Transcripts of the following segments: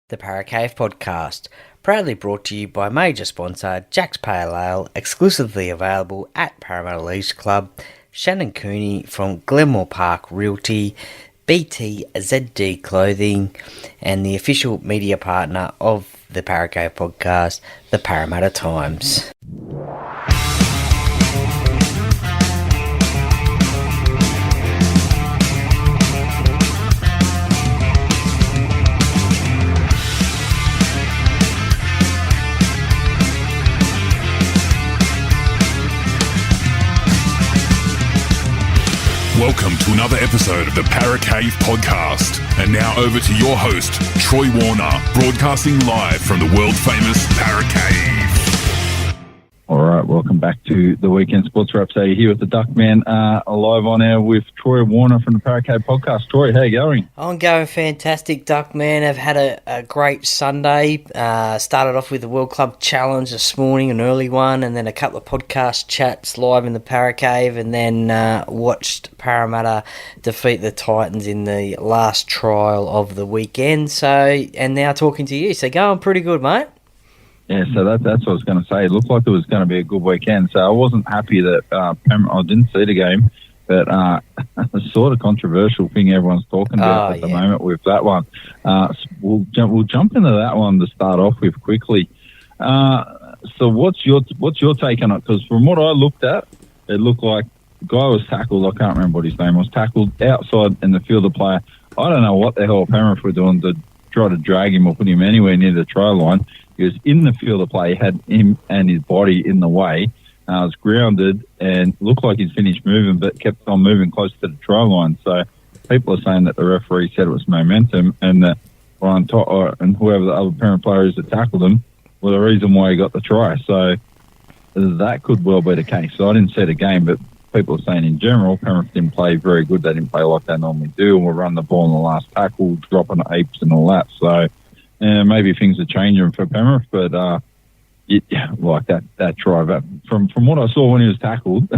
The Paracave Podcast, proudly brought to you by major sponsor Jack's Pale Ale, exclusively available at Parramatta Leisure Club, Shannon Cooney from Glenmore Park Realty, BTZD Clothing, and the official media partner of the Paracave Podcast, the Parramatta Times. Welcome to another episode of the Paracave Podcast. And now over to your host, Troy Warner, broadcasting live from the world-famous Paracave. All right, welcome back to the Weekend Sports Wrap. So you're here with the Duckman, live on air with Troy Warner from the Paracave Podcast. Troy, how you going? I'm going fantastic, Duckman. I've had a great Sunday. Started off with the World Club Challenge this morning, an early one, and then a couple of podcast chats live in the Paracave, and then watched Parramatta defeat the Titans in the last trial of the weekend. And now talking to you. So going pretty good, mate. Yeah, so that's what I was going to say. It looked like it was going to be a good weekend. So I wasn't happy that I didn't see the game, but a sort of controversial thing everyone's talking about at the moment with that one. We'll jump into that one to start off with quickly. So what's your take on it? Because from what I looked at, it looked like the guy was tackled. I can't remember what his name was. Tackled outside in the field of play. I don't know what the hell Penrith were doing to try to drag him or put him anywhere near the try line. He was in the field of play, had him and his body in the way, was grounded and looked like he'd finished moving, but kept on moving close to the try line. So people are saying that the referee said it was momentum and that Ryan Totter and whoever the other parent player is that tackled him were the reason why he got the try. So that could well be the case. So I didn't see the game, but people are saying in general, Penrith didn't play very good. They didn't play like they normally do and will run the ball in the last tackle, dropping apes and all that. So maybe things are changing for Penrith, but like that try. But from what I saw when he was tackled,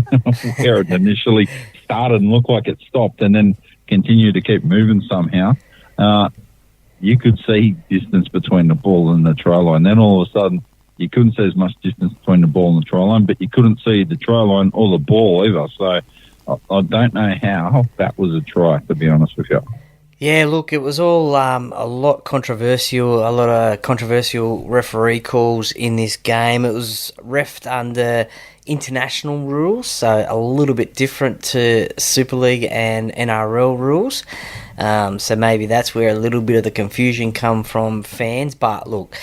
where it initially started and looked like it stopped and then continued to keep moving somehow, you could see distance between the ball and the try line. Then all of a sudden, you couldn't see as much distance between the ball and the try line, but you couldn't see the try line or the ball either. So I don't know how that was a try, to be honest with you. Yeah, look, it was all a lot controversial, a lot of controversial referee calls in this game. It was reffed under international rules, so a little bit different to Super League and NRL rules. So maybe that's where a little bit of the confusion come from fans. But look,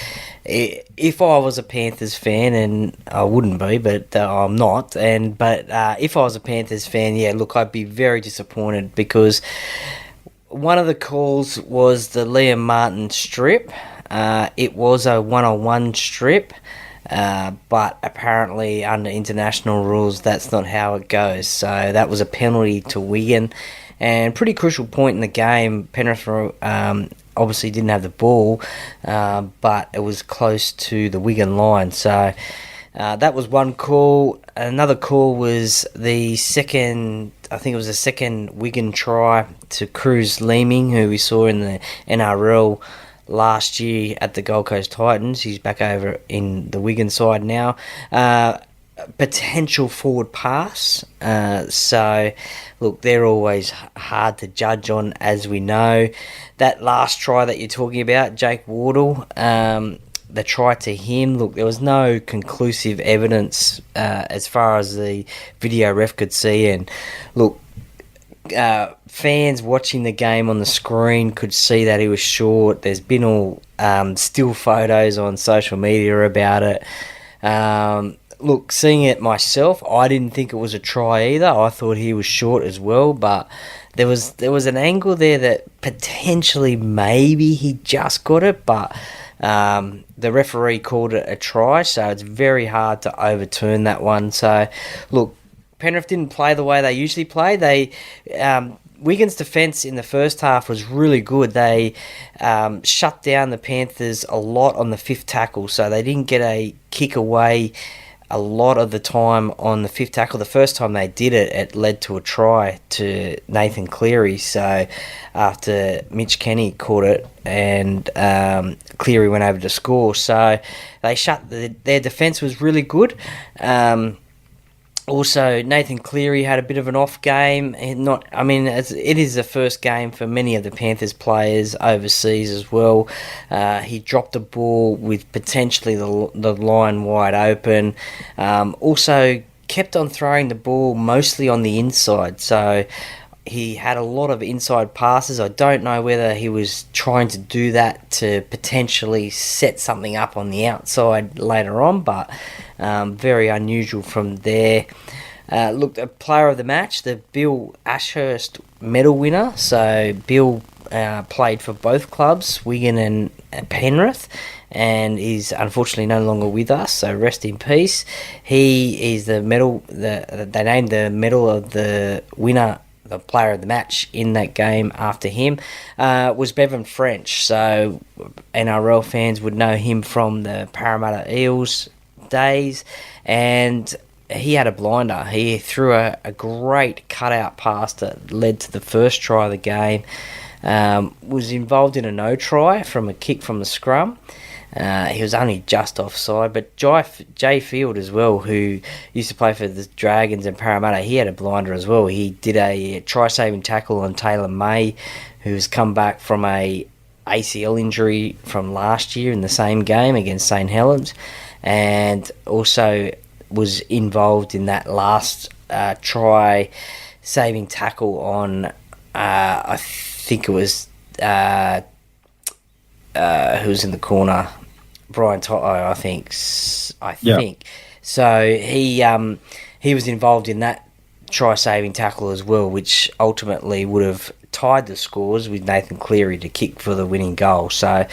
if I was a Panthers fan, and I wouldn't be, but I'm not, but if I was a Panthers fan, yeah, look, I'd be very disappointed because one of the calls was the Liam Martin strip. It was a one-on-one strip, but apparently under international rules, that's not how it goes. So that was a penalty to Wigan, and pretty crucial point in the game. Penrith obviously didn't have the ball, but it was close to the Wigan line. So that was one call. Another call was the second Wigan try to Cruz Leeming, who we saw in the NRL last year at the Gold Coast Titans. He's back over in the Wigan side now. Potential forward pass. So, look, they're always hard to judge on, as we know. That last try that you're talking about, Jake Wardle, the try to him, look, there was no conclusive evidence as far as the video ref could see. And look, fans watching the game on the screen could see that he was short. There's been all still photos on social media about it. Look, seeing it myself, I didn't think it was a try either. I thought he was short as well, but there was an angle there that potentially maybe he just got it, but the referee called it a try, so it's very hard to overturn that one. So, look, Penrith didn't play the way they usually play. Wigan's defence in the first half was really good. They shut down the Panthers a lot on the fifth tackle, so they didn't get a kick away a lot of the time on the fifth tackle. The first time they did it, it led to a try to Nathan Cleary. So after Mitch Kenny caught it and Cleary went over to score. So they their defence was really good. Also, Nathan Cleary had a bit of an off game. It is the first game for many of the Panthers players overseas as well. He dropped the ball with potentially the line wide open. Also, kept on throwing the ball mostly on the inside. So he had a lot of inside passes. I don't know whether he was trying to do that to potentially set something up on the outside later on, but very unusual from there. Look, a player of the match, the Bill Ashurst medal winner. So Bill played for both clubs, Wigan and Penrith, and is unfortunately no longer with us, so rest in peace. He is the medal, they named the medal of the winner, the player of the match in that game after him, was Bevan French. So NRL fans would know him from the Parramatta Eels days, and he had a blinder. He threw a great cutout pass that led to the first try of the game. Was involved in a no try from a kick from the scrum. He was only just offside, but Jay Field as well, who used to play for the Dragons and Parramatta, he had a blinder as well. He did a try-saving tackle on Taylor May, who's come back from a ACL injury from last year in the same game against St Helens, and also was involved in that last try-saving tackle on, I think it was, who was in the corner? Brian Toto, I think. So he was involved in that try-saving tackle as well, which ultimately would have tied the scores with Nathan Cleary to kick for the winning goal. So,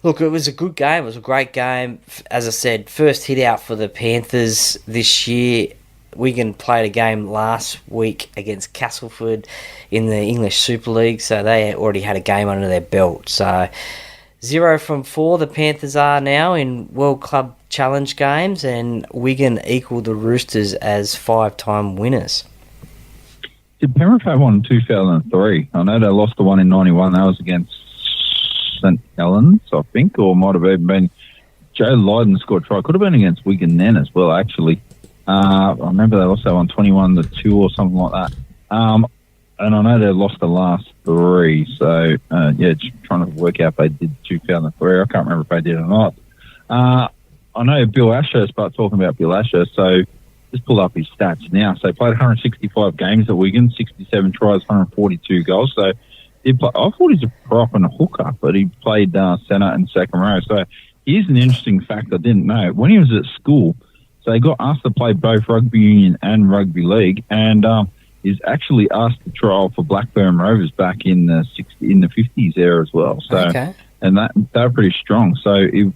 look, it was a good game. It was a great game. As I said, first hit out for the Panthers this year. Wigan played a game last week against Castleford in the English Super League, so they already had a game under their belt. So 0 from 4 the Panthers are now in World Club Challenge games, and Wigan equalled the Roosters as 5-time winners. Did Penrith have one in 2003? I know they lost the one in 91. That was against St Helens, I think, or might have even been Joe Lydon scored a try. Could have been against Wigan then as well, actually. I remember they lost that one 21-2 or something like that. And I know they lost the last 3. So, just trying to work out if they did 2003. I can't remember if they did or not. I know Bill Ashurst, but talking about Bill Ashurst, so just pull up his stats now. So he played 165 games at Wigan, 67 tries, 142 goals. So I thought he's a prop and a hooker, but he played centre and second row. So here's an interesting fact I didn't know. When he was at school, so he got asked to play both rugby union and rugby league, and he's actually asked to trial for Blackburn Rovers back in the 50s there as well. So, okay. And they're pretty strong. So he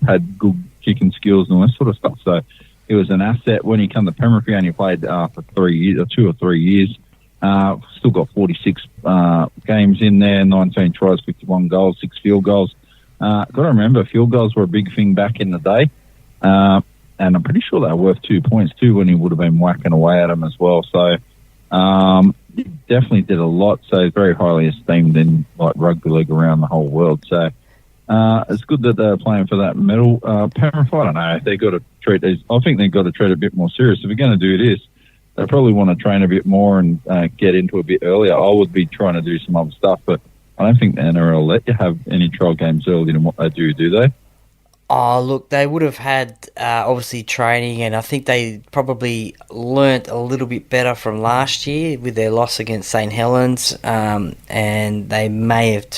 had good kicking skills and all that sort of stuff. So it was an asset when he came to Penrith. He only played for 3 years, or 2 or 3 years. Still got 46 games in there, 19 tries, 51 goals, 6 field goals. Got to remember, field goals were a big thing back in the day. And I'm pretty sure they were worth 2 points too when he would have been whacking away at them as well. So he definitely did a lot. So he's very highly esteemed in like rugby league around the whole world. So it's good that they're playing for that medal. Penrith, I don't know. They got to treat these. I think they've got to treat it a bit more serious. If we're going to do this, they probably want to train a bit more and get into a bit earlier. I would be trying to do some other stuff, but I don't think the NRL let you have any trial games earlier than what they do they? Oh, look, they would have had, obviously, training, and I think they probably learnt a little bit better from last year with their loss against St Helens, and they may have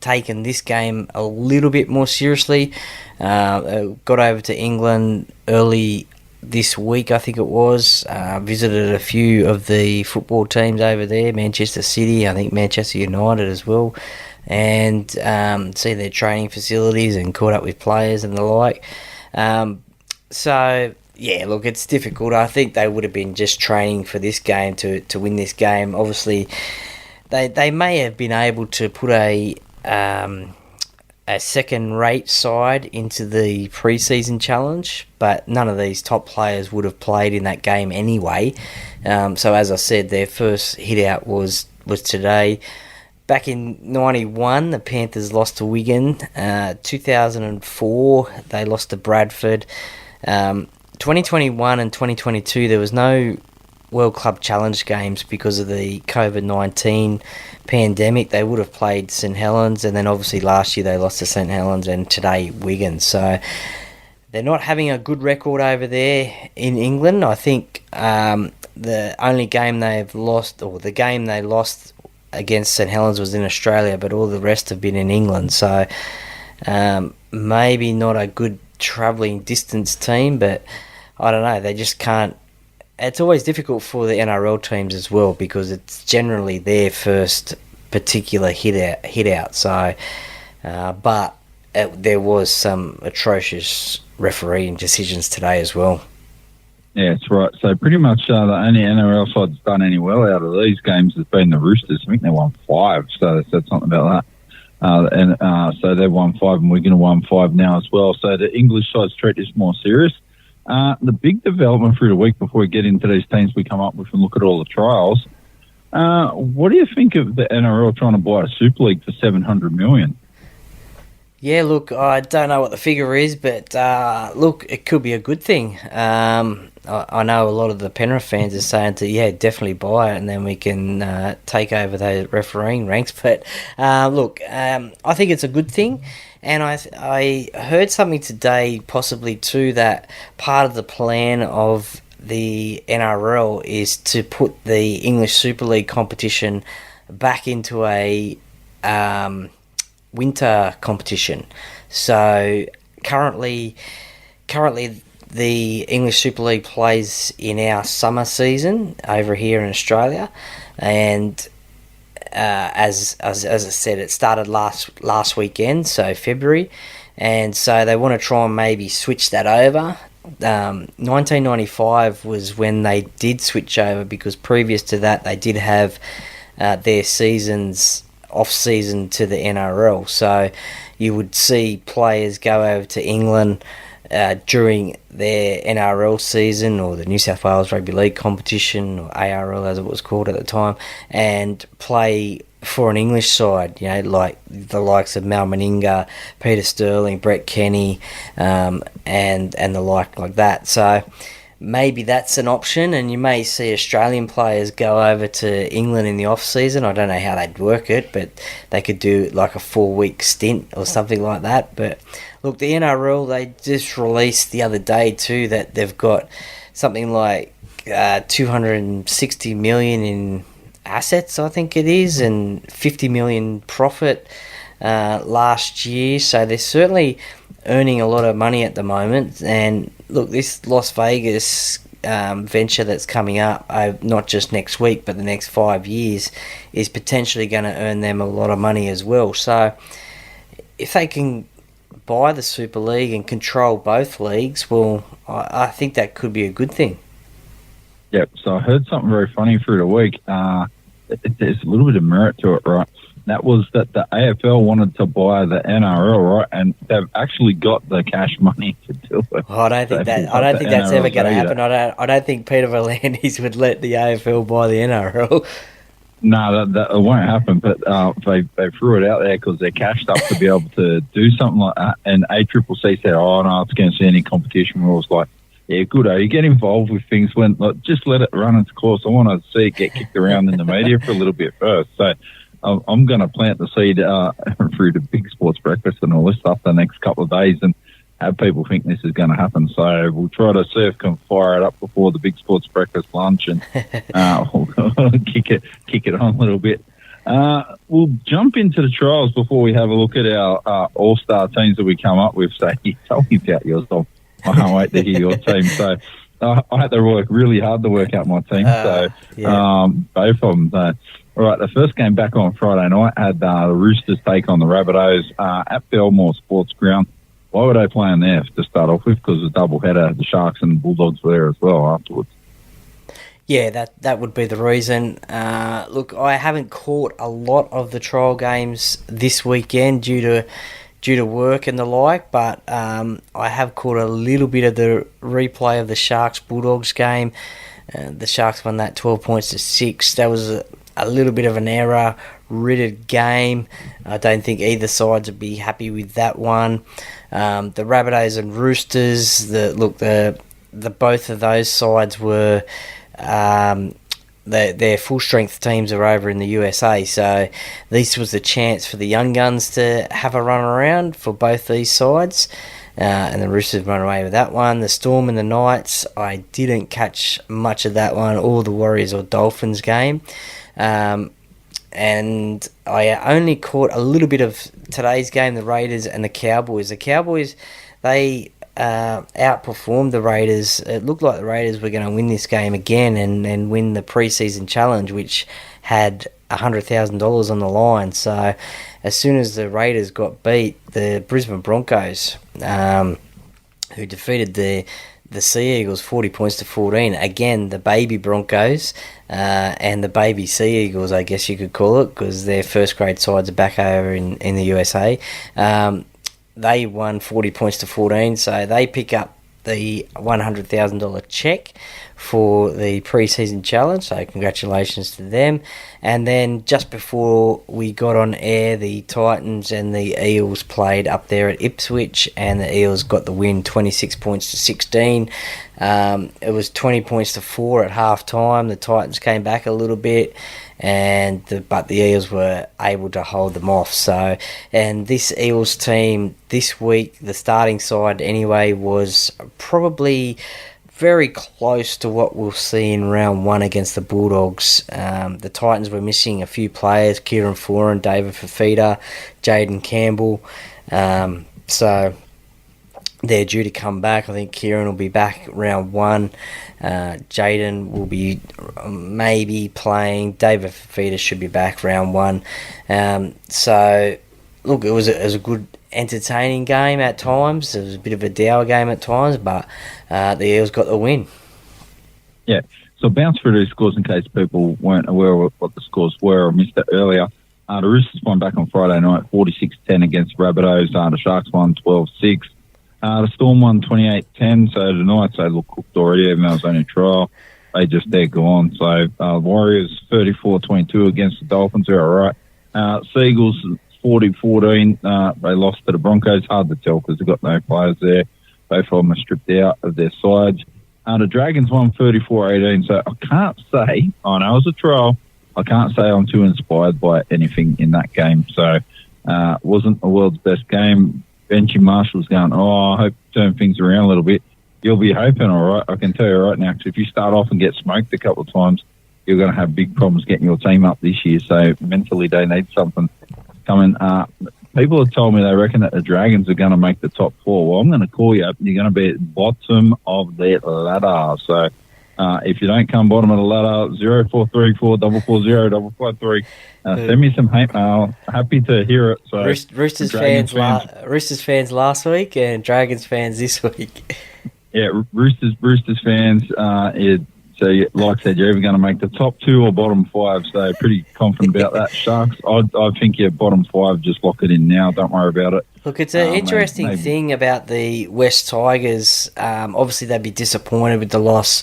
taken this game a little bit more seriously. Got over to England early this week, I think it was, visited a few of the football teams over there, Manchester City, I think Manchester United as well, and see their training facilities and caught up with players and the like. So, yeah, look, it's difficult. I think they would have been just training for this game to win this game. Obviously, they may have been able to put a a second-rate side into the pre-season challenge, but none of these top players would have played in that game anyway. So as I said, their first hit-out was today. Back in 91, the Panthers lost to Wigan. 2004, they lost to Bradford. 2021 and 2022, there was no World Club Challenge games because of the COVID-19 pandemic. They would have played St Helens, and then obviously last year they lost to St Helens, and today Wigan. So they're not having a good record over there in England. I think the only game they've lost, or the game they lost against St Helens, was in Australia, but all the rest have been in England. So maybe not a good travelling distance team, but I don't know. They just can't. It's always difficult for the NRL teams as well, because it's generally their first particular hit out. So, but there was some atrocious refereeing decisions today as well. Yeah, that's right. So pretty much the only NRL side that's done any well out of these games has been the Roosters. I think they won 5, so they said something about that. So they've won 5, and we're going to win 5 now as well. So the English side's treat is more serious. The big development through the week, before we get into these teams we come up with and look at all the trials, what do you think of the NRL trying to buy a Super League for $700 million? Yeah, look, I don't know what the figure is, but look, it could be a good thing. I know a lot of the Penrith fans are saying definitely buy it, and then we can take over those refereeing ranks. But look, I think it's a good thing. And I heard something today, possibly too, that part of the plan of the NRL is to put the English Super League competition back into a winter competition. So currently the English Super League plays in our summer season over here in Australia, and as I said, it started last weekend, so February, and so they want to try and maybe switch that over. 1995 was when they did switch over, because previous to that they did have their seasons off-season to the NRL, so you would see players go over to England during their NRL season, or the New South Wales Rugby League competition, or ARL as it was called at the time, and play for an English side, like the likes of Mal Meninga, Peter Sterling, Brett Kenny, and the like that. So maybe that's an option, and you may see Australian players go over to England in the off-season. I don't know how they'd work it, but they could do like a 4-week stint or something like that. But look, the NRL, they just released the other day too that they've got something like 260 million in assets, I think it is, and 50 million profit last year. So they're certainly earning a lot of money at the moment. And look, this Las Vegas venture that's coming up, not just next week, but the next 5 years, is potentially going to earn them a lot of money as well. So if they can buy the Super League and control both leagues, well, I think that could be a good thing. Yep, so I heard something very funny through the week. There's a little bit of merit to it, right? That was that the AFL wanted to buy the NRL, right? And they've actually got the cash money to do it. I don't think that's ever going to happen. I don't think Peter V'landys would let the AFL buy the NRL. No, that won't happen. But they threw it out there because they're cashed up to be able to do something like that. And ACCC said, "Oh no, it's going to see any competition rules." Like, yeah, good. You get involved with things when just let it run its course. I want to see it get kicked around in the media for a little bit first. So I'm going to plant the seed through the Big Sports Breakfast and all this stuff the next couple of days, and have people think this is going to happen. So we'll try to see if we can fire it up before the Big Sports Breakfast lunch, and we'll kick it on a little bit. We'll jump into the trials before we have a look at our all-star teams that we come up with. So you told me about yours, Dom. I can't wait to hear your team. So I had to work really hard to work out my team. Both of them. All right, the first game back on Friday night had the Roosters take on the Rabbitohs at Belmore Sports Ground. Why were they playing there to start off with? Because the doubleheader, the Sharks and the Bulldogs were there as well afterwards. Yeah, that would be the reason. Look, I haven't caught a lot of the trial games this weekend due to due to work and the like, but I have caught a little bit of the replay of the Sharks-Bulldogs game. The Sharks won that 12 points to 6. That was a little bit of an error-riddled game. I don't think either side would be happy with that one. The Rabbitohs and Roosters, the both of those sides were their full-strength teams are over in the USA, so this was the chance for the young guns to have a run around for both these sides. And the Roosters run away with that one. The Storm and the Knights, I didn't catch much of that one, or the Warriors or Dolphins game. And I only caught a little bit of today's game, the Raiders and the Cowboys. The Cowboys, they outperformed the Raiders. It looked like the Raiders were going to win this game again and win the preseason challenge, which had $100,000 on the line. So as soon as the Raiders got beat, the Brisbane Broncos, who defeated the Sea Eagles 40 points to 14, again the baby Broncos and the baby Sea Eagles, I guess you could call it, because their first grade sides are back over in the USA. They won 40 points to 14, so they pick up the $100,000 check for the preseason challenge, so congratulations to them. And then just before we got on air, the Titans and the Eels played up there at Ipswich, and the Eels got the win 26 points to 16. It was 20 points to 4 at half time. The Titans came back a little bit, but the Eels were able to hold them off. So, and this Eels team this week, the starting side anyway, was probably very close to what we'll see in round 1 against the Bulldogs. The Titans were missing a few players: Kieran Foran, David Fafita, Jaden Campbell. So they're due to come back. I think Kieran will be back round 1. Jaden will be maybe playing. David Fafita should be back round 1. So, look, it was a good, entertaining game at times. It was a bit of a dour game at times, but the Eels got the win. Yeah, so bounce through these scores in case people weren't aware of what the scores were or missed it earlier. The Roosters won back on Friday night, 46-10 against Rabbitohs. The Sharks won 12-6. The Storm won 28-10, so the Knights, they look cooked already, even though it was only a trial. They're gone. So Warriors 34-22 against the Dolphins, they're all right. Seagulls 40-14, they lost to the Broncos. Hard to tell because they've got no players there. Both of them are stripped out of their sides. The Dragons won 34-18, so I can't say, I know it was a trial, I can't say I'm too inspired by anything in that game. So wasn't the world's best game. Benji Marshall's going, I hope to turn things around a little bit. You'll be hoping, all right, I can tell you right now, because if you start off and get smoked a couple of times, you're going to have big problems getting your team up this year. So mentally they need something coming. People have told me they reckon that the Dragons are going to make the top 4. Well, I'm going to call you up. You're going to be at the bottom of the ladder. So if you don't come bottom of the ladder, 0434 440 553. Send me some hate mail. Happy to hear it. So Roosters fans last week and Dragons fans this week. Yeah, Roosters fans. So, like I said, you're either going to make the top 2 or bottom 5. So, pretty confident about that. Sharks, I think you're bottom 5. Just lock it in now. Don't worry about it. Look, it's an interesting thing about the West Tigers. Obviously, they'd be disappointed with the loss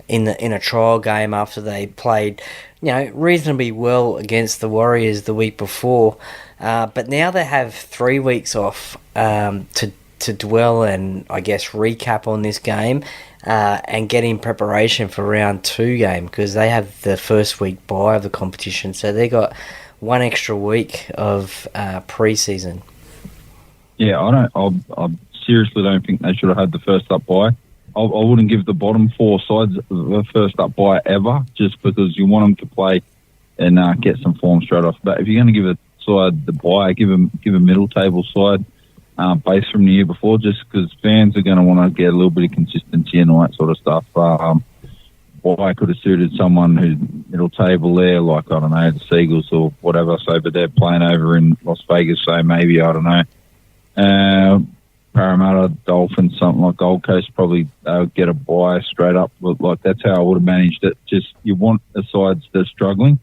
in a trial game after they played, reasonably well against the Warriors the week before. But now they have 3 weeks off to dwell and, I guess, recap on this game and get in preparation for round 2 game, because they have the first week bye of the competition. So they got 1 extra week of pre-season. Yeah, I seriously don't think they should have had the first up bye. I wouldn't give the bottom 4 sides the first up bye ever, just because you want them to play and get some form straight off. But if you're going to give a side the bye, give a middle table side base from the year before, just because fans are going to want to get a little bit of consistency and all that sort of stuff. Bye could have suited someone who's middle table there, like, I don't know, the Seagulls or whatever. So, but they're playing over in Las Vegas, so maybe, I don't know. Parramatta, Dolphins, something like Gold Coast, probably get a bye straight up. Like, that's how I would have managed it. Just, you want the sides that are struggling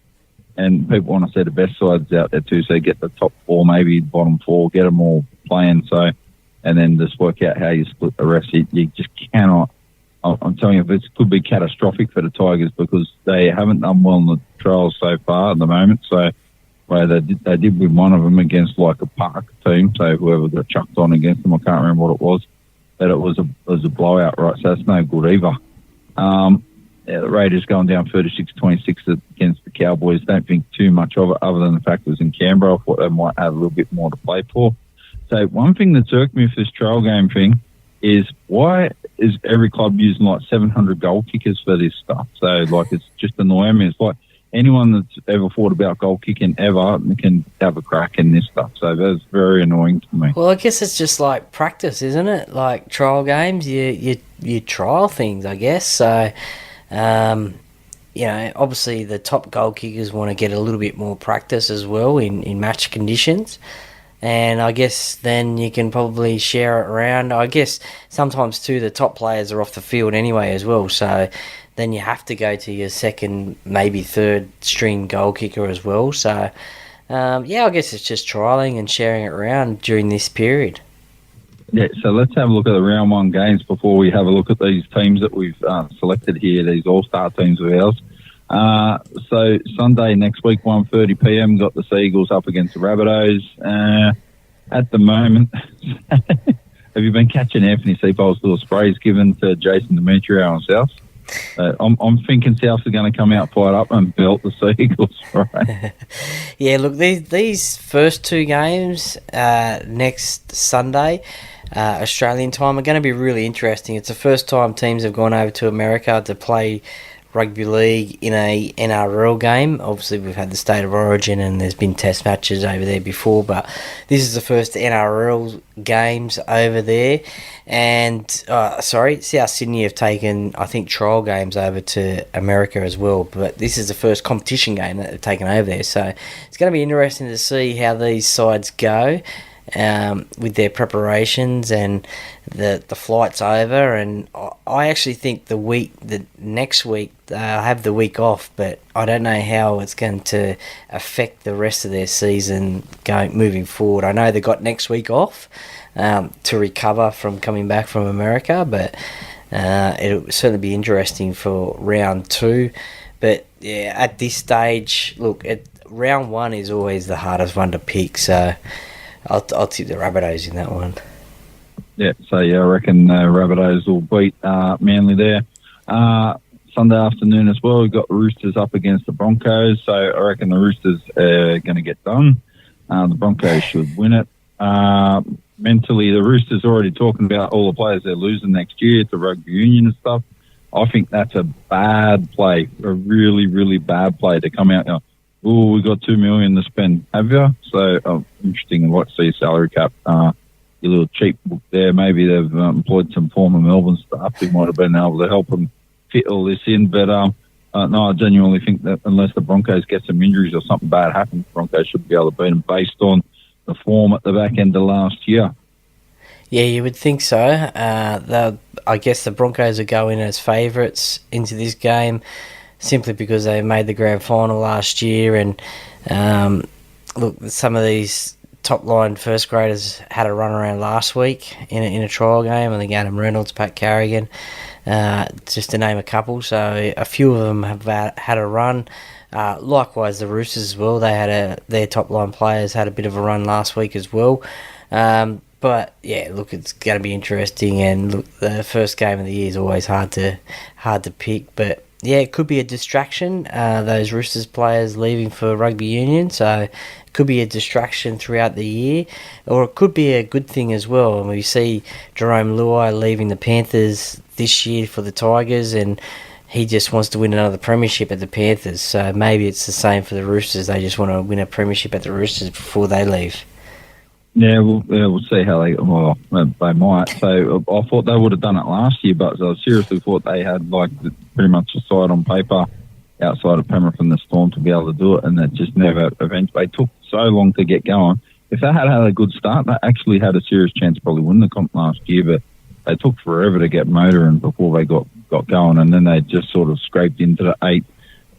and people want to see the best sides out there too. So get the top 4, maybe bottom 4, get them all playing. So, and then just work out how you split the rest. You just cannot. I'm telling you, this could be catastrophic for the Tigers because they haven't done well in the trials so far at the moment. So, where they did win one of them against like a Park team. So whoever got chucked on against them, I can't remember what it was. But it was a blowout, right? So that's no good either. The Raiders going down 36-26 against the Cowboys. Don't think too much of it other than the fact it was in Canberra. I thought they might have a little bit more to play for. So one thing that's irked me for this trial game thing is why is every club using like 700 goal kickers for this stuff? So like it's just annoying me. It's like anyone that's ever thought about goal kicking ever can have a crack in this stuff. So that's very annoying to me. Well, I guess it's just like practice, isn't it? Like trial games, you trial things, I guess. So, obviously the top goal kickers want to get a little bit more practice as well in match conditions. And I guess then you can probably share it around. I guess sometimes too the top players are off the field anyway as well. So then you have to go to your second, maybe third string goal kicker as well. So, I guess it's just trialling and sharing it around during this period. Yeah, so let's have a look at the round 1 games before we have a look at these teams that we've selected here, these all-star teams of ours. So Sunday next week, 1:30 p.m, got the Seagulls up against the Rabbitohs. At the moment, have you been catching Anthony Seapole's little sprays given to Jason Demetrio on South? I'm thinking Souths are going to come out fired up and belt the Seagulls, right? Yeah, look, these first 2 games next Sunday, Australian time, are going to be really interesting. It's the first time teams have gone over to America to play rugby league in a NRL game. Obviously, we've had the State of Origin and there's been test matches over there before, but this is the first NRL games over there. And, South Sydney have taken, I think, trial games over to America as well, but this is the first competition game that they've taken over there. So it's going to be interesting to see how these sides go with their preparations and the flights over. And I actually think the next week they'll have the week off, but I don't know how it's going to affect the rest of their season moving forward. I know they got next week off to recover from coming back from America, but it'll certainly be interesting for round 2. But yeah, at this stage, look, round 1 is always the hardest one to pick, so I'll tip the Rabbitohs in that one. Yeah, so I reckon Rabbitohs will beat Manly there. Sunday afternoon as well, we've got the Roosters up against the Broncos, so I reckon the Roosters are going to get done. The Broncos should win it. Mentally, the Roosters already talking about all the players they're losing next year to rugby union and stuff. I think that's a bad play, a really, really bad play to come out now. Oh, we got $2 million to spend, have you? So interesting. I'd like to see a salary cap. Your little cheap book there. Maybe they've employed some former Melbourne staff who might have been able to help them fit all this in. But no, I genuinely think that unless the Broncos get some injuries or something bad happens, the Broncos should be able to beat them based on the form at the back end of last year. Yeah, you would think so. I guess the Broncos are going as favourites into this game, simply because they made the grand final last year. And look, some of these top-line first graders had a run around last week in a trial game. I think Adam Reynolds, Pat Carrigan, just to name a couple. So a few of them have had a run. Likewise, the Roosters as well. They had their top-line players had a bit of a run last week as well. But yeah, look, it's going to be interesting. And look, the first game of the year is always hard to pick, but yeah, it could be a distraction, those Roosters players leaving for rugby union, so it could be a distraction throughout the year, or it could be a good thing as well. And we see Jerome Luai leaving the Panthers this year for the Tigers, and he just wants to win another premiership at the Panthers, so maybe it's the same for the Roosters. They just want to win a premiership at the Roosters before they leave. Yeah, we'll see how they might. So I thought they would have done it last year, but I seriously thought they had pretty much a side on paper outside of Penrith and the Storm to be able to do it, and that just never eventually. They took so long to get going. If they had a good start, they actually had a serious chance to probably win the comp last year, but they took forever to get motoring before they got going, and then they just sort of scraped into the 8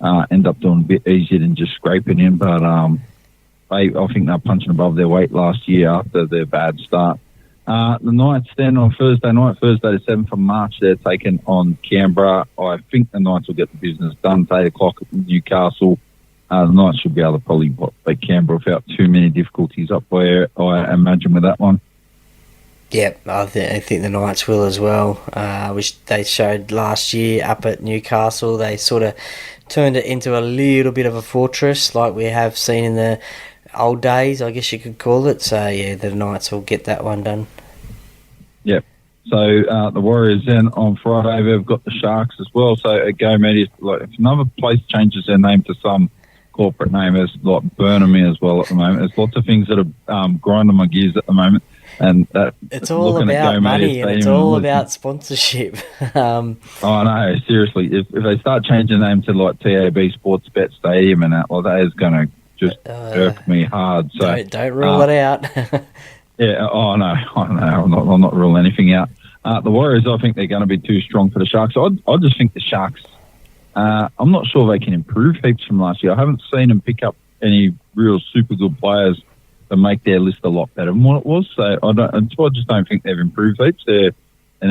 end up doing a bit easier than just scraping in. But I think they're punching above their weight last year after their bad start. The Knights then on Thursday night, Thursday the 7th of March, they're taking on Canberra. I think the Knights will get the business done. It's 8 o'clock at Newcastle. The Knights should be able to probably beat Canberra without too many difficulties up there, I imagine, with that one. Yep, I think the Knights will as well, which they showed last year up at Newcastle. They sort of turned it into a little bit of a fortress like we have seen in the old days, I guess you could call it. So, yeah, the Knights will get that one done. Yep. So, the Warriors then on Friday, they've got the Sharks as well. So, at Go Media, like, if another place changes their name to some corporate name, it's like burning me as well at the moment. There's lots of things that are grinding my gears at the moment. And that, it's all about money and it's all about sponsorship. Oh no, seriously! If they start changing the name to like TAB Sports Bet Stadium and that, well, that is going to just irk me hard. So don't rule it out. Yeah. Oh no, I'm not ruling anything out. The Warriors, I think they're going to be too strong for the Sharks. I just think the Sharks. I'm not sure they can improve heaps from last year. I haven't seen them pick up any real super good players to make their list a lot better than what it was. So I just don't think they've improved heaps. They're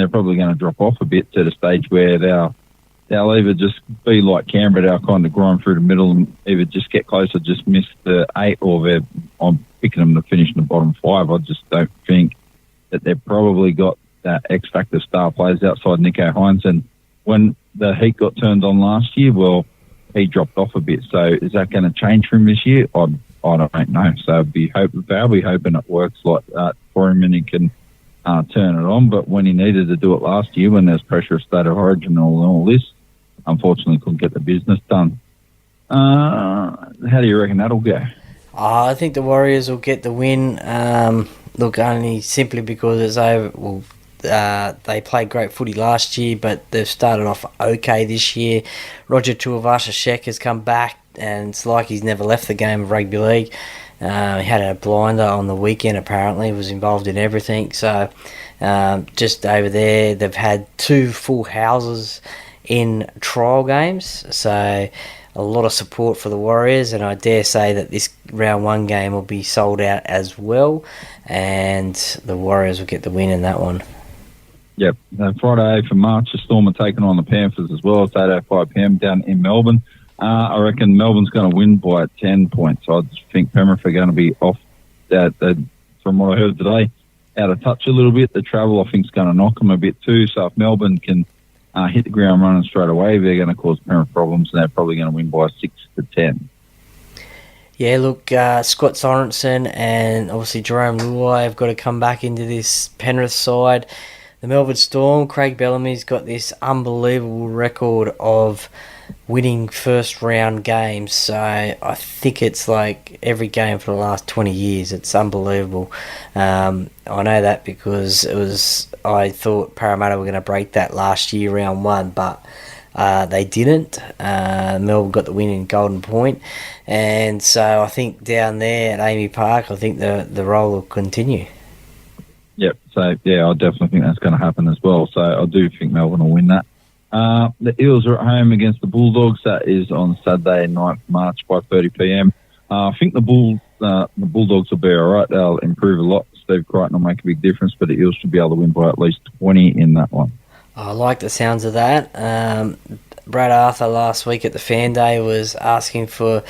probably going to drop off a bit to the stage where they'll either just be like Canberra, they'll kind of grind through the middle and either just get close or just miss the 8, or I'm picking them to finish in the bottom 5. I just don't think that they've probably got that X-factor star players outside Nico Hines. And when the heat got turned on last year, well, he dropped off a bit. So is that going to change for him this year? I don't know. So they'll be hoping it works like that for him and he can turn it on. But when he needed to do it last year, when there's pressure of State of Origin and all this, unfortunately couldn't get the business done. How do you reckon that'll go? I think the Warriors will get the win. Look, only simply because it's over. Well, they played great footy last year, but they've started off okay this year. Roger Tuivasa-Sheck has come back, and it's like he's never left the game of rugby league. He had a blinder on the weekend, apparently, was involved in everything. So just over there, they've had 2 full houses in trial games. So a lot of support for the Warriors, and I dare say that this round 1 game will be sold out as well, and the Warriors will get the win in that one. Yep. Friday for March, the Storm are taking on the Panthers as well. It's 8:05 p.m. down in Melbourne. I reckon Melbourne's going to win by 10 points. I just think Penrith are going to be off, from what I heard today, out of touch a little bit. The travel, I think, is going to knock them a bit too. So if Melbourne can hit the ground running straight away, they're going to cause Penrith problems, and they're probably going to win by 6-10. Yeah, look, Scott Sorensen and obviously Jerome Luai have got to come back into this Penrith side. The Melbourne Storm, Craig Bellamy's got this unbelievable record of winning first round games. So I think it's like every game for the last 20 years. It's unbelievable. I know that because I thought Parramatta were going to break that last year, round 1, but they didn't. Melbourne got the win in Golden Point. And so I think down there at Amy Park, I think the roll will continue. Yep. So, yeah, I definitely think that's going to happen as well. So I do think Melbourne will win that. The Eels are at home against the Bulldogs. That is on Saturday, 9th March, 5:30 p.m. I think the Bulldogs will be all right. They'll improve a lot. Steve Crichton will make a big difference, but the Eels should be able to win by at least 20 in that one. I like the sounds of that. Brad Arthur last week at the Fan Day was asking for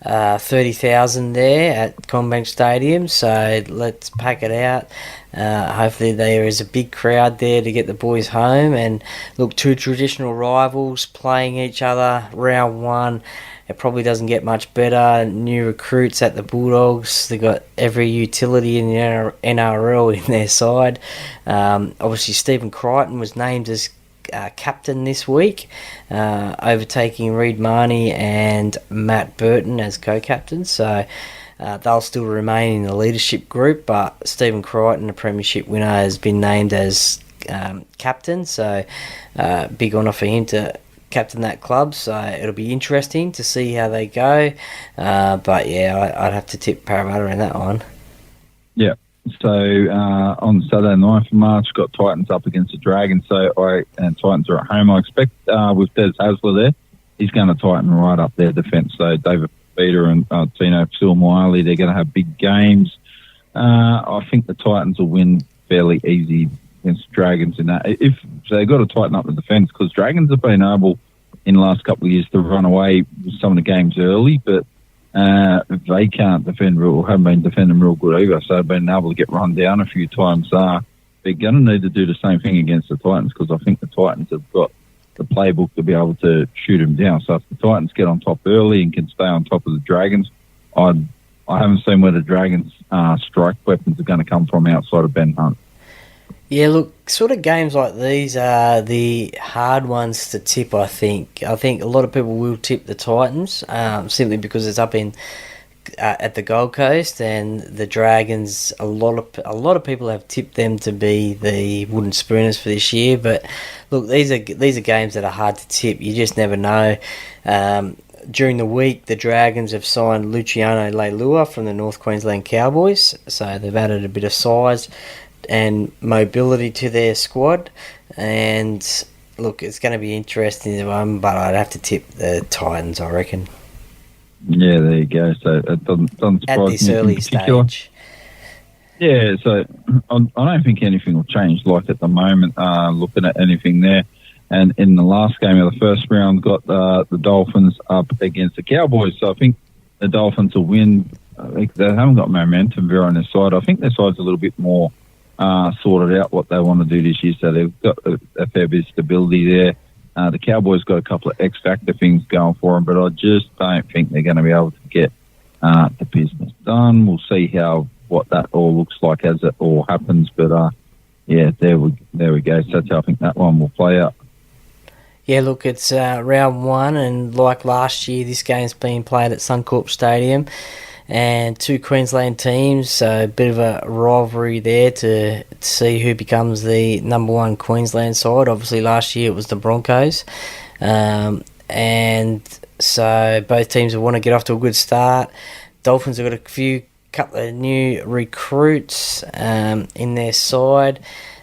30,000 there at CommBank Stadium, so let's pack it out. Hopefully there is a big crowd there to get the boys home. And look, 2 traditional rivals playing each other round 1. It probably doesn't get much better. New recruits at the Bulldogs. They've got every utility in the NRL in their side. Obviously Stephen Crichton was named as captain this week, overtaking Reid Marnie and Matt Burton as co-captains. So they'll still remain in the leadership group, but Stephen Crichton, the premiership winner, has been named as captain. So big honour for him to captain that club. So it'll be interesting to see how they go. But yeah, I'd have to tip Parramatta in that one. Yeah. So on Saturday, 9th of March, got Titans up against the Dragons. And Titans are at home. I expect with Des Hasler there, he's going to tighten right up their defence. So David Peter and Tino Silmiley, they're going to have big games. I think the Titans will win fairly easy against Dragons in that. If so, they've got to tighten up the defence, because Dragons have been able in the last couple of years to run away with some of the games early, but they can't defend haven't been defending real good either, so they've been able to get run down a few times. They're going to need to do the same thing against the Titans, because I think the Titans have got the playbook to be able to shoot them down. So if the Titans get on top early and can stay on top of the Dragons, I haven't seen where the Dragons' strike weapons are going to come from outside of Ben Hunt. Yeah, look, sort of games like these are the hard ones to tip, I think. I think a lot of people will tip the Titans, simply because it's up in at the Gold Coast, and the Dragons, a lot of people have tipped them to be the wooden spooners for this year. But look, these are games that are hard to tip. You just never know. During the week, the Dragons have signed Luciano Leilua from the North Queensland Cowboys, so they've added a bit of size and mobility to their squad. And look, it's going to be interesting, but I'd have to tip the Titans, I reckon. Yeah, there you go. So it doesn't surprise at this me early in particular. stage. Yeah, so I don't think anything will change. Like at the moment, looking at anything there. And in the last game of the first round, got the Dolphins up against the Cowboys. So I think the Dolphins will win. I think they haven't got momentum there on their side. I think their side's a little bit more sorted out what they want to do this year. So they've got a fair bit of stability there. The Cowboys got a couple of X-factor things going for them, but I just don't think they're going to be able to get the business done. We'll see what that all looks like as it all happens. But, yeah, there we go. So that's how I think that one will play out. Yeah, look, it's round one, and like last year, this game's being played at Suncorp Stadium, and two Queensland teams, so a bit of a rivalry there to see who becomes the number one Queensland side. Obviously, last year it was the Broncos, and so both teams will want to get off to a good start. Dolphins have got couple of new recruits in their side.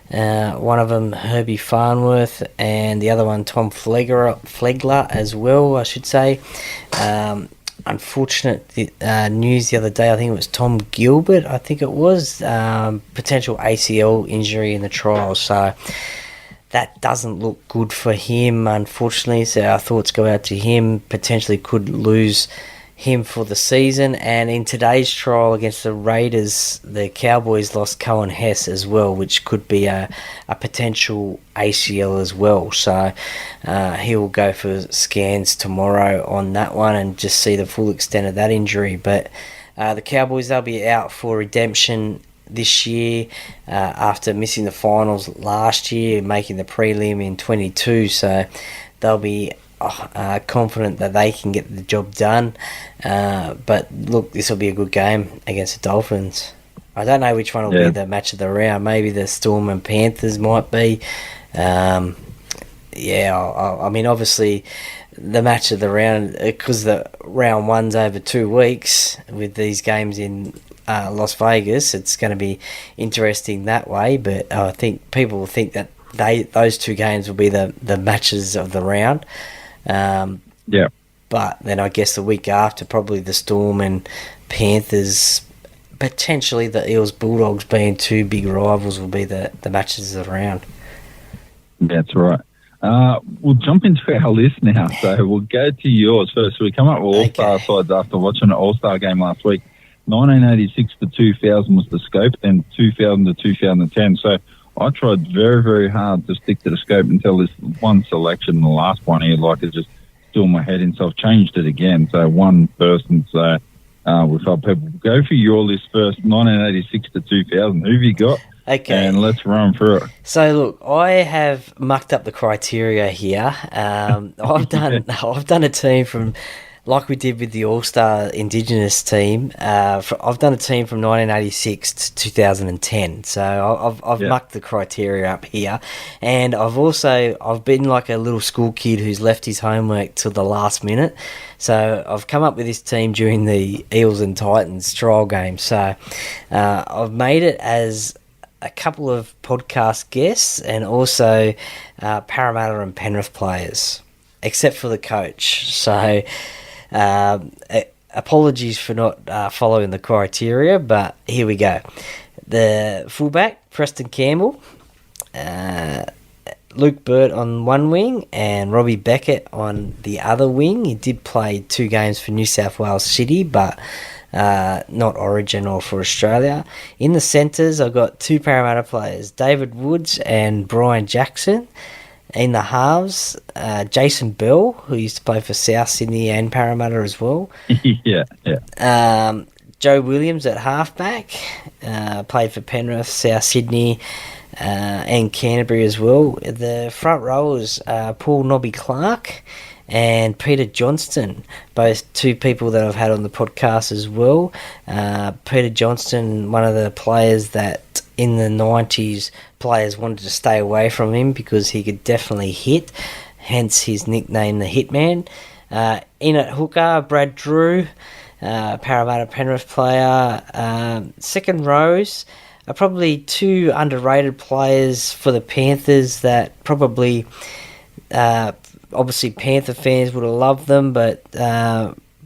One of them, Herbie Farnworth, and the other one, Tom Flegler as well, I should say. Unfortunate news the other day, I think it was Tom Gilbert, potential ACL injury in the trials, so that doesn't look good for him, unfortunately. So our thoughts go out to him. Potentially could lose him for the season. And in today's trial against the Raiders, the Cowboys lost Cohen Hess as well, which could be a potential ACL as well. So he will go for scans tomorrow on that one and just see the full extent of that injury. But the Cowboys, they'll be out for redemption this year after missing the finals last year, making the prelim in 22. So they'll be confident that they can get the job done. But look, this will be a good game against the Dolphins. I don't know which one will be the match of the round. Maybe the Storm and Panthers might be. I mean, obviously the match of the round, because the round one's over 2 weeks with these games in Las Vegas, it's going to be interesting that way. But I think people will think that those two games will be the matches of the round. But then I guess the week after, probably the Storm and Panthers, potentially the Eels Bulldogs being two big rivals, will be the matches of the round. That's right. We'll jump into our list now. So we'll go to yours first. So we come up with All-Star sides after watching an All-Star game last week. 1986 to 2000 was the scope, and 2000 to 2010. So I tried very, very hard to stick to the scope until this one selection, the last one here, like it just still in my head, and so I've changed it again. So one person, so we felt people go for your list first, 1986 to 2000. Who have you got? Okay. And let's run through it. So look, I have mucked up the criteria here. I've done a team from, like we did with the All-Star Indigenous team. I've done a team from 1986 to 2010. So I've mucked the criteria up here, and I've been like a little school kid who's left his homework till the last minute. So I've come up with this team during the Eels and Titans trial game. So I've made it as a couple of podcast guests and also Parramatta and Penrith players. except for the coach. So apologies for not following the criteria, but here we go. The fullback, Preston Campbell, Luke Burt on one wing and Robbie Beckett on the other wing. He did play 2 games for New South Wales City, but not Origin or for Australia. In the centres, I've got 2 Parramatta players, David Woods and Brian Jackson. In the halves, Jason Bell, who used to play for South Sydney and Parramatta as well. Yeah. Joe Williams at halfback, played for Penrith, South Sydney, and Canterbury as well. The front rowers, Paul Nobby Clark and Peter Johnston, both 2 people that I've had on the podcast as well. Peter Johnston, one of the players that in the 90s players wanted to stay away from him because he could definitely hit, hence his nickname, the Hitman. In at hooker, Brad Drew, Parramatta Penrith player. Second rows are probably 2 underrated players for the Panthers that probably, obviously Panther fans would have loved them, but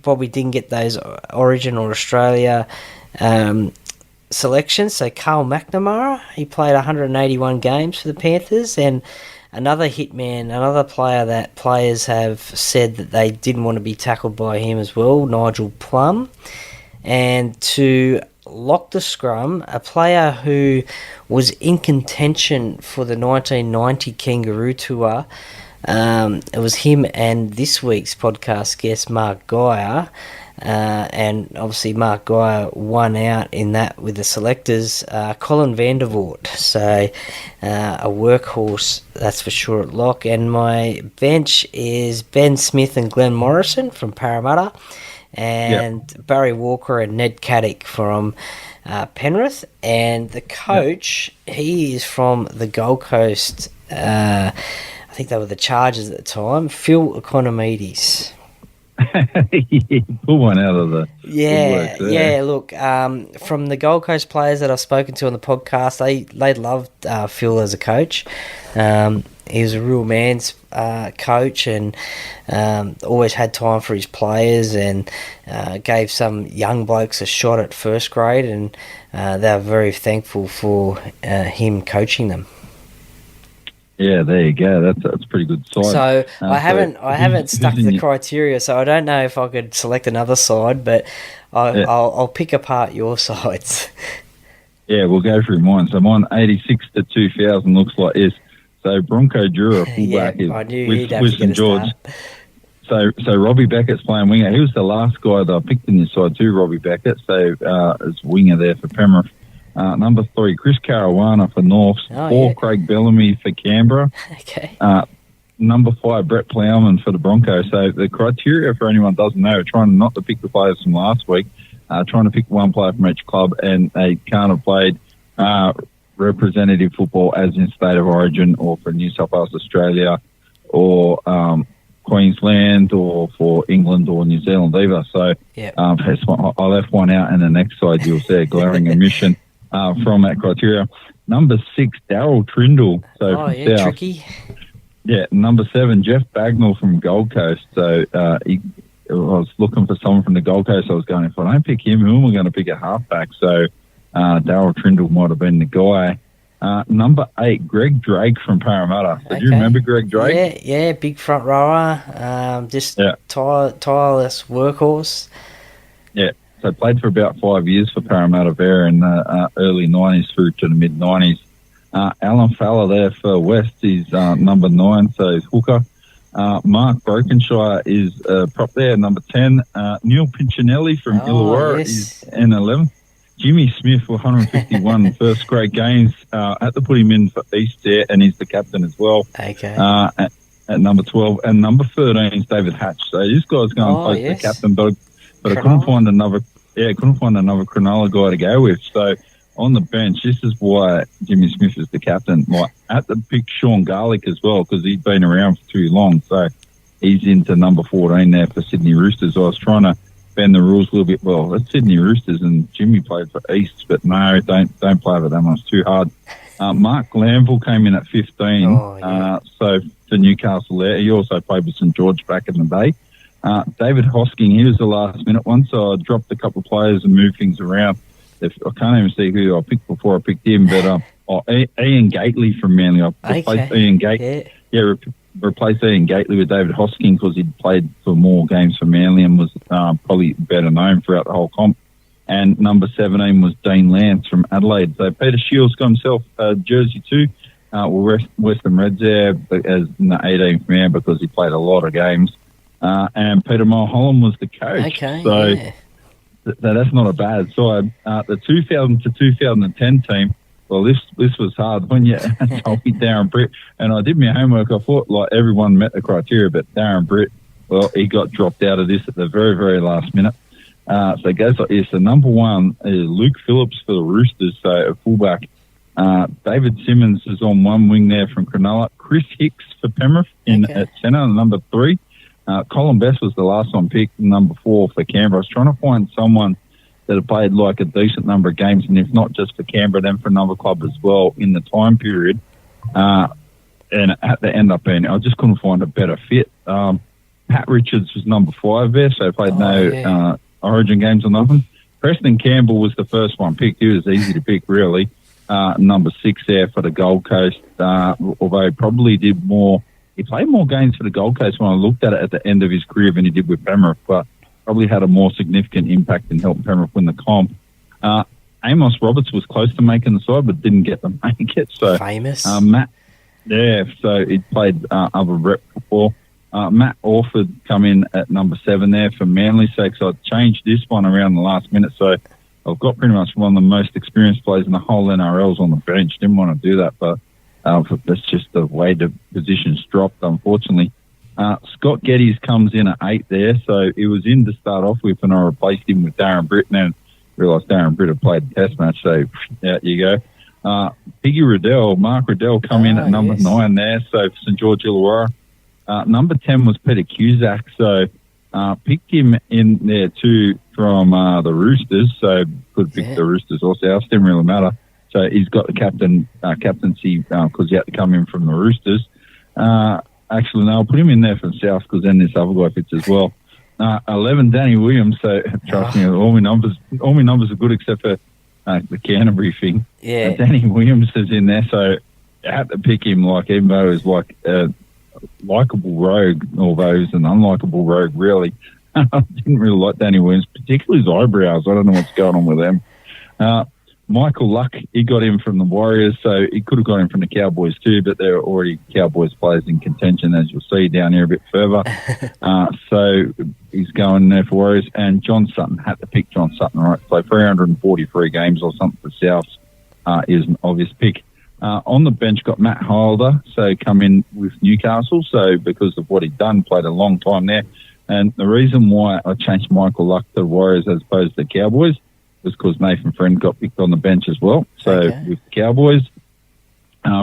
probably didn't get those Origin or Australia selections. So Carl McNamara, he played 181 games for the Panthers, and another hitman, another player that players have said that they didn't want to be tackled by him as well, Nigel Plum. And to lock the scrum, a player who was in contention for the 1990 Kangaroo Tour. It was him and this week's podcast guest, Mark Geyer. And obviously Mark Geyer won out in that with the selectors, Colin Vandervoort. So a workhorse, that's for sure at lock. And my bench is Ben Smith and Glenn Morrison from Parramatta, and Barry Walker and Ned Caddick from Penrith. And the coach, he is from the Gold Coast. I think they were the Chargers at the time, Phil Economides. Pull one out of the Look, from the Gold Coast players that I've spoken to on the podcast, they loved Phil as a coach. He was a real man's coach, and always had time for his players, and gave some young blokes a shot at first grade, and they were very thankful for him coaching them. Yeah, there you go. That's a pretty good side. So I haven't stuck to the criteria, so I don't know if I could select another side, but I'll pick apart your sides. Yeah, we'll go through mine. So mine 86 to 2000 looks like this. So Bronco Jura fullback is Wiston George. So Robbie Beckett's playing winger. He was the last guy that I picked in this side too, Robbie Beckett. So as winger there for Penrith. Number 3, Chris Caruana for Norths. 4, Craig Bellamy for Canberra. Okay. Number 5, Brett Plowman for the Broncos. So the criteria, for anyone who doesn't know, trying not to pick the players from last week, trying to pick one player from each club, and they can't have played representative football as in State of Origin or for New South Wales, Australia, or Queensland, or for England or New Zealand either. So I left one out, and the next side you'll see a glaring omission from that criteria. Number 6, Daryl Trindle. So from South. Tricky. Yeah, number 7, Jeff Bagnall from Gold Coast. So I was looking for someone from the Gold Coast. I was going, if I don't pick him, who am I going to pick at halfback? So Daryl Trindle might have been the guy. Number 8, Greg Drake from Parramatta. So do you remember Greg Drake? Yeah, big front rower, tireless workhorse. Yeah, so played for about 5 years for Parramatta there in the early 90s through to the mid-90s. Alan Fowler there for West is number 9, so he's hooker. Mark Brokenshire is prop there, number 10. Neil Pinchinelli from Illawarra is in 11th. Jimmy Smith for 151 first grade games. Had to put him in for East there, and he's the captain as well. Okay. At number 12. And number 13 is David Hatch. So this guy's going close to the captain, but I couldn't find another Cronulla guy to go with. So on the bench, this is why Jimmy Smith is the captain. Like, at the pick Sean Garlick as well, because he's been around for too long. So he's into number 14 there for Sydney Roosters. I was trying to bend the rules a little bit. Well, that's Sydney Roosters, and Jimmy played for East, but no, don't play with them. It's too hard. Mark Glanville came in at 15. Oh, yeah. So for Newcastle there. He also played with St George back in the day. David Hosking, he was the last minute one, so I dropped a couple of players and moved things around. I can't even see who I picked before I picked him, but Ian Gately from Manly. I replaced Ian Gately. Yeah, replaced Ian Gately with David Hosking because he'd played for more games for Manly and was probably better known throughout the whole comp. And number 17 was Dean Lance from Adelaide. So Peter Shields got himself jersey 2. Western Reds there as in the 18th man because he played a lot of games. And Peter Mulholland was the coach. Okay, so yeah. That's not a bad side. The 2000 to 2010 team, well, this was hard when you told me Darren Britt. And I did my homework. I thought like everyone met the criteria, but Darren Britt, well, he got dropped out of this at the very, very last minute. So it goes like this. So number 1 is Luke Phillips for the Roosters, so a fullback. David Simmons is on one wing there from Cronulla. Chris Hicks for Penrith at centre, number 3. Colin Best was the last one picked, number 4 for Canberra. I was trying to find someone that had played like a decent number of games, and if not just for Canberra, then for another club as well in the time period. And at the end up being, I just couldn't find a better fit. Pat Richards was number 5 there, so played Origin games or nothing. Preston Campbell was the first one picked. He was easy to pick, really. Number 6 there for the Gold Coast, although he probably did more. He played more games for the Gold Coast when I looked at it at the end of his career than he did with Penrith, but probably had a more significant impact in helping Penrith win the comp. Amos Roberts was close to making the side, but didn't get to make it. So famous. So he played other rep before. Matt Orford come in at number 7 there for Manly sake, so I changed this one around the last minute. So I've got pretty much one of the most experienced players in the whole NRLs on the bench. Didn't want to do that, but that's just the way the positions dropped, unfortunately. Scott Geddes comes in at 8 there, so he was in to start off with, and I replaced him with Darren Britt, and realised Darren Britt had played the test match, so out you go. Piggy Riddell, Mark Riddell come in at number 9 there, so for St George Illawarra. Number 10 was Peter Cusack, so picked him in there too from the Roosters, so could pick the Roosters or South, didn't really matter. So he's got the captaincy because he had to come in from the Roosters. Actually, no, I'll put him in there from South because then this other guy fits as well. 11, Danny Williams, so trust me, all my numbers are good except for the Canterbury thing. Yeah. Danny Williams is in there, so I had to pick him even though he's like likeable rogue, although he's an unlikable rogue, really. I didn't really like Danny Williams, particularly his eyebrows. I don't know what's going on with them. Michael Luck, he got him from the Warriors, so he could have got him from the Cowboys too, but there are already Cowboys players in contention, as you'll see down here a bit further. So he's going there for Warriors. And John Sutton, had to pick John Sutton, right? So 343 games or something for South is an obvious pick. On the bench got Matt Holder, so come in with Newcastle, so because of what he'd done, played a long time there. And the reason why I changed Michael Luck to the Warriors as opposed to the Cowboys was because Nathan Friend got picked on the bench as well. So with the Cowboys,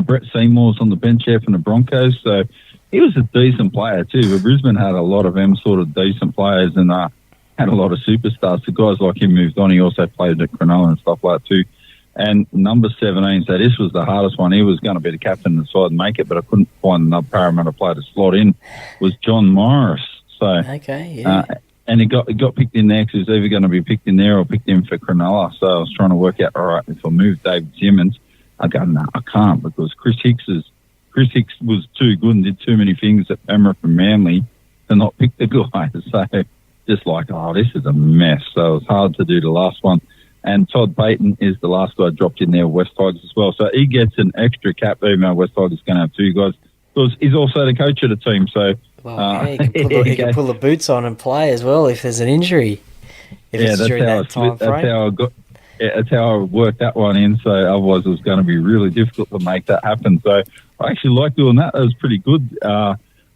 Brett Seymour's on the bench here from the Broncos, so he was a decent player too. But Brisbane had a lot of them sort of decent players and had a lot of superstars. So guys like him moved on. He also played at Cronulla and stuff like that too. And number 17, so this was the hardest one. He was going to be the captain of the side and make it, but I couldn't find another Parramatta player to slot in, was John Morris. So, and he got picked in there because he was either going to be picked in there or picked in for Cronulla. So I was trying to work out, all right, if I move David Simmons, I go, no, I can't, because Chris Hicks was too good and did too many things at Penrith and Manly to not pick the guy. So just like, this is a mess. So it was hard to do the last one. And Todd Payton is the last guy dropped in there, West Tigers as well. So he gets an extra cap, even though West Tigers going to have 2 guys. Because he's also the coach of the team. So he can pull the boots on and play as well if there's an injury. That's how I worked that one in. So otherwise it was going to be really difficult to make that happen. So I actually like doing that. That was pretty good.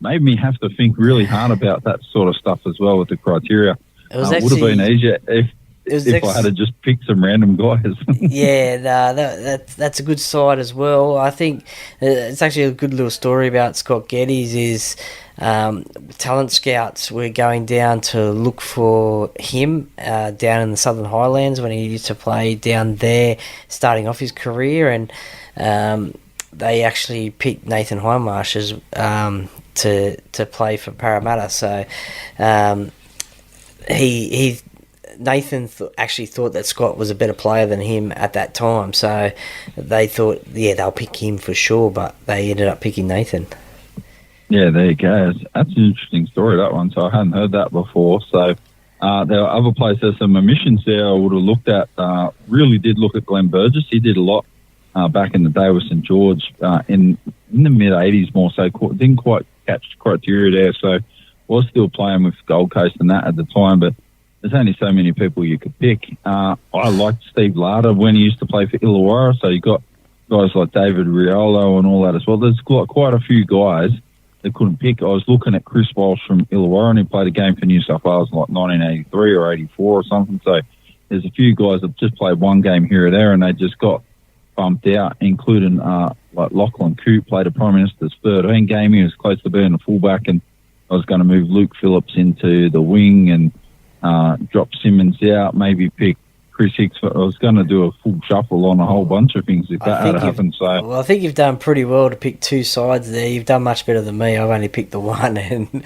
Made me have to think really hard about that sort of stuff as well with the criteria. It would have been easier if I had to just pick some random guys. That's a good side as well. I think it's actually a good little story about Scott Geddes is talent scouts were going down to look for him down in the Southern Highlands when he used to play down there, starting off his career, and they actually picked Nathan Hindmarsh as to play for Parramatta. So Nathan actually thought that Scott was a better player than him at that time. So they thought, they'll pick him for sure, but they ended up picking Nathan. Yeah, there you go. That's an interesting story, that one. So I hadn't heard that before. So there are other places, some omissions there I would have looked at. Really did look at Glenn Burgess. He did a lot back in the day with St George in the mid-'80s more so. Didn't quite catch criteria there, so was still playing with Gold Coast and that at the time, but there's only so many people you could pick. I liked Steve Larder when he used to play for Illawarra, so you got guys like David Riolo and all that as well. There's quite a few guys they couldn't pick. I was looking at Chris Walsh from Illawarra, and he played a game for New South Wales in like 1983 or 84 or something. So there's a few guys that just played one game here or there, and they just got bumped out, including like Lachlan Coote played a Prime Minister's 13 game. He was close to being a fullback, and I was going to move Luke Phillips into the wing and drop Simmons out, maybe pick Chris Hicks. I was going to do a full shuffle on a whole bunch of things if that had happened. So, I think you've done pretty well to pick two sides there. You've done much better than me. I've only picked the one and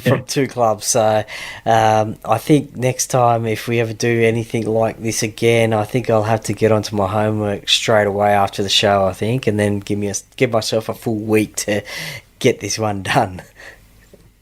from two clubs. So I think next time, if we ever do anything like this again, I think I'll have to get onto my homework straight away after the show, I think, and then give myself a full week to get this one done.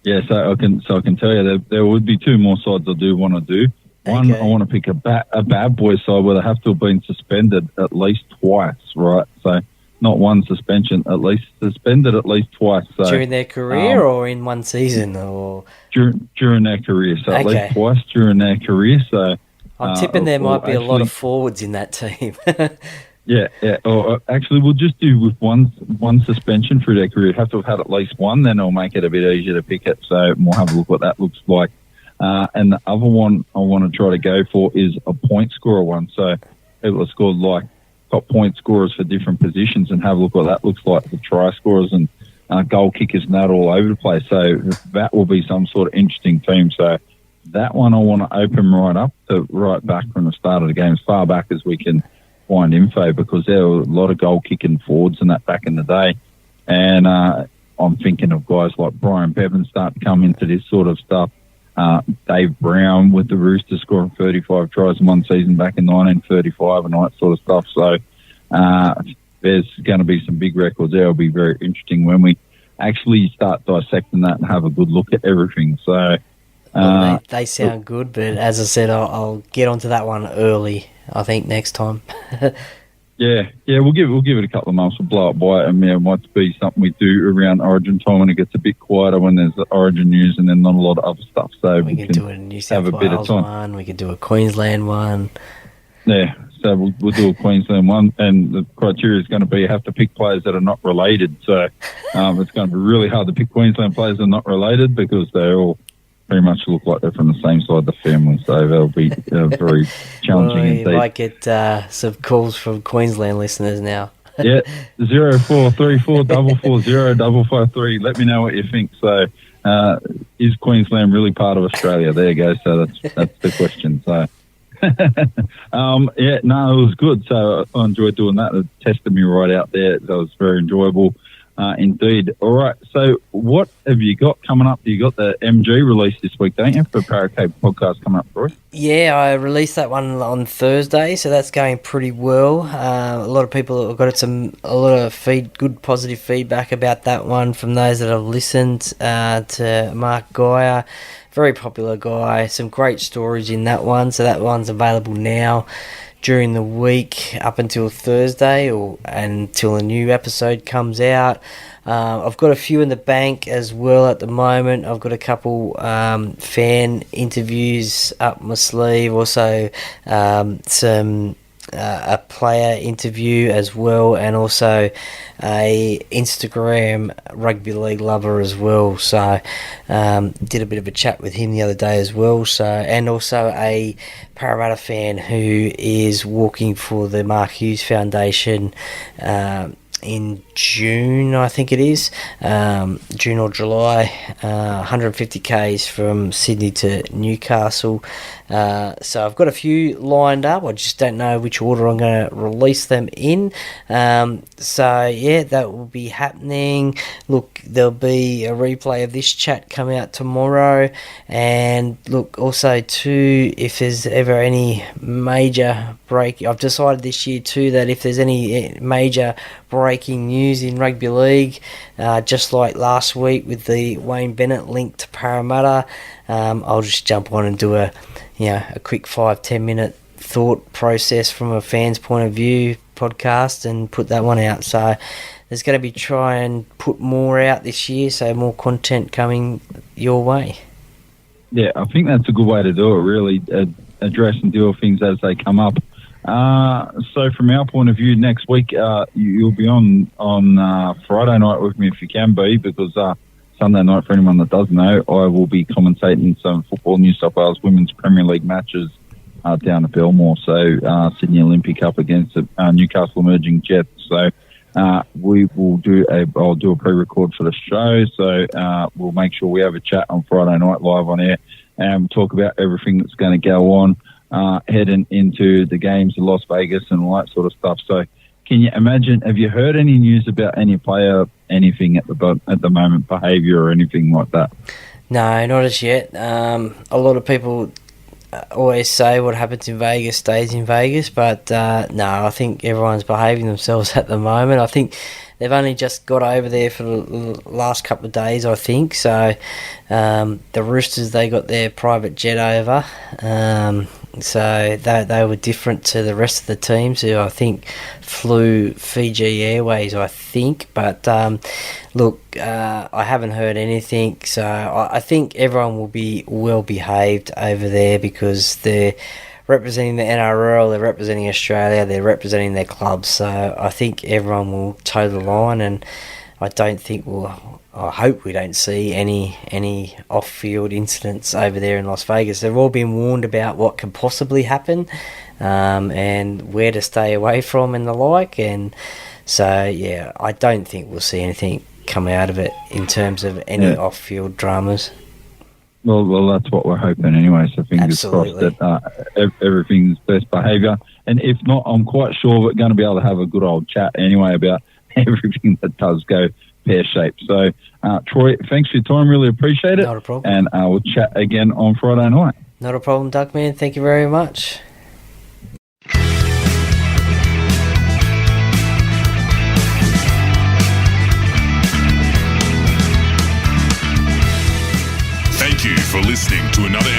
Yeah, so I can tell you that there would be two more sides I do want to do. One, okay. I want to pick a bad boy side where they have to have been suspended at least twice, right? So not one suspension, at least suspended at least twice. So, during their career or in one season? Or during their career, so at least twice during their career. So I'm tipping there might be a lot of forwards in that team. Yeah. Or actually, we'll just do with one suspension through their career. Have to have had at least one, then it'll make it a bit easier to pick it. So we'll have a look what that looks like. And the other one I want to try to go for is a point scorer one. So people have scored like top point scorers for different positions, and have a look what that looks like for try scorers and goal kickers and that all over the place. So that will be some sort of interesting team. So that one I want to open right up to right back from the start of the game, as far back as we can find info, because there were a lot of goal kicking forwards and that back in the day. And I'm thinking of guys like Brian Bevan start to come into this sort of stuff. Dave Brown with the Roosters scoring 35 tries in one season back in 1935 and all that sort of stuff. So there's going to be some big records there. It'll be very interesting when we actually start dissecting that and have a good look at everything. So they sound good, but as I said, I'll get onto that one early, I think, next time. Yeah, we'll give it a couple of months. We'll blow it by it, and it might be something we do around Origin time when it gets a bit quieter, when there's the Origin news and then not a lot of other stuff. So we can do a New South Wales one. We could do a Queensland one. Yeah, so we'll do a Queensland one, and the criteria is going to be you have to pick players that are not related. So it's going to be really hard to pick Queensland players that are not related, because they all pretty much look like they're from the same side of the family, so that'll be very challenging indeed. You might get some calls from Queensland listeners now. Yeah, 0434 440 553. Let me know what you think. So, is Queensland really part of Australia? There you go. So that's the question. So, it was good. So I enjoyed doing that. It tested me right out there. That was very enjoyable. Indeed. All right. So what have you got coming up? You got the MG release this week, don't you, for Paracave podcast coming up, Troy? Yeah, I released that one on Thursday, so that's going pretty well. A lot of people have got a lot of good positive feedback about that one from those that have listened to Mark Geyer. Very popular guy. Some great stories in that one. So that one's available now during the week up until Thursday until a new episode comes out. I've got a few in the bank as well at the moment. I've got a couple fan interviews up my sleeve, also some a player interview as well, and also a Instagram rugby league lover as well. So did a bit of a chat with him the other day as well. So, and also a Parramatta fan who is walking for the Mark Hughes Foundation in June, I think it is, June or July, 150 k's from Sydney to Newcastle. So I've got a few lined up. I just don't know which order I'm going to release them in. So yeah, that will be happening. Look, there'll be a replay of this chat come out tomorrow, and look, also too, if there's ever any major break, I've decided this year too that if there's any major breaking news in rugby league, just like last week with the Wayne Bennett link to Parramatta, I'll just jump on and do a quick 5-10 minute thought process from a fan's point of view podcast and put that one out. So there's going to be try and put more out this year, so more content coming your way. Yeah, I think that's a good way to do it, really, address and deal with things as they come up. So from our point of view, next week you'll be on Friday night with me if you can be, because Sunday night, for anyone that doesn't know, I will be commentating some Football New South Wales Women's Premier League matches down at Belmore. So Sydney Olympic up against the Newcastle Emerging Jets. So we will I'll do a pre-record for the show. So we'll make sure we have a chat on Friday night live on air and talk about everything that's going to go on heading into the games in Las Vegas and all that sort of stuff. So can you imagine, have you heard any news about any player, anything at the moment, behaviour or anything like that? No, not as yet. A lot of people always say what happens in Vegas stays in Vegas, but no, I think everyone's behaving themselves at the moment. I think they've only just got over there for the last couple of days, I think. So the Roosters, they got their private jet over. So they were different to the rest of the teams who I think flew Fiji Airways, I think. But look, I haven't heard anything. So I think everyone will be well behaved over there because they're representing the NRL, they're representing Australia, they're representing their clubs. So I think everyone will toe the line, and I hope we don't see any off-field incidents over there in Las Vegas. They've all been warned about what can possibly happen and where to stay away from and the like. And so, yeah, I don't think we'll see anything come out of it in terms of any off-field dramas. Well, that's what we're hoping anyway. So fingers crossed that everything's best behaviour. And if not, I'm quite sure we're going to be able to have a good old chat anyway about everything that does go pear-shaped. So, Troy, thanks for your time. Really appreciate it. Not a problem. And we'll chat again on Friday night. Not a problem, Duckman. Thank you very much. Thank you for listening to another